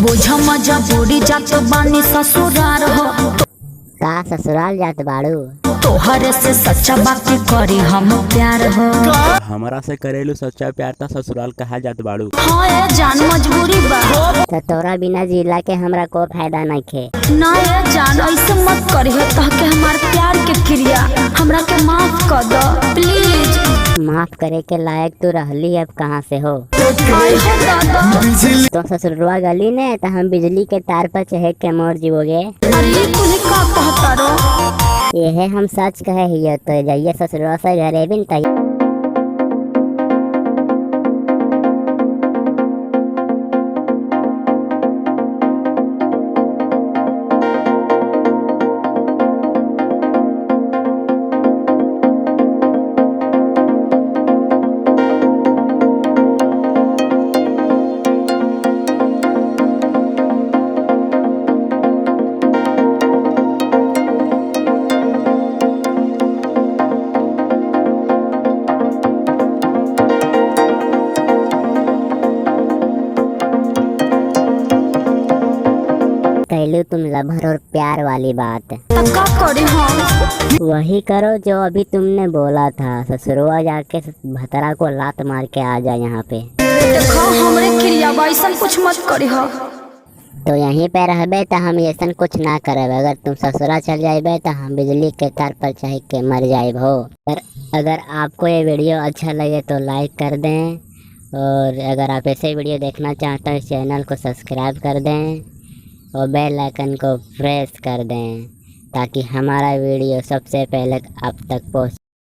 बोझ मजबूरी जात बानी ससुराल हो। का ससुराल जात बाड़ू? तोहरे से सच्चा बात करी हम प्यार हो। हमरा से करेलू सच्चा प्यार ता ससुराल कहा जात बाड़ू। हाँ ये जान मजबूरी बा। तो तोरा बिना जिला के हमरा को फायदा नहीं खे। ना ये जान ऐसे मत करिए ताकि हमार प्यार के क्रिया हमरा के माफ कर दो प्लीज। माफ करे के लायक तू रहली अब कहाँ से हो? तो ससुरवा गली ने तो हम बिजली के तार पर चहक के मोर जीवोगे। अरे तुम्हें का कहता रो? ये हम सच कहे ही तो जाइए ससुरवा से घरे बिन तई। कहलू तुम लभर और प्यार वाली बात तब का करी हम? वही करो जो अभी तुमने बोला था। ससुरवा जाके भतरा को लात मार के आ जा यहाँ पे। देखो हमरे क्रिया वैसा कुछ मत करी हो। तो यहीं पे रहबे तो हम ऐसा कुछ ना करब। अगर तुम ससुरा चल जाइबे तो हम बिजली के तार पर चढ़ के मर जाइब हो। अगर आपको ये वीडियो अच्छा लगे तो लाइक कर दें, और अगर आप ऐसे वीडियो देखना चाहते हो इस चैनल को सब्सक्राइब कर दें और बेल आइकन को प्रेस कर दें ताकि हमारा वीडियो सबसे पहले आप तक पहुँचे।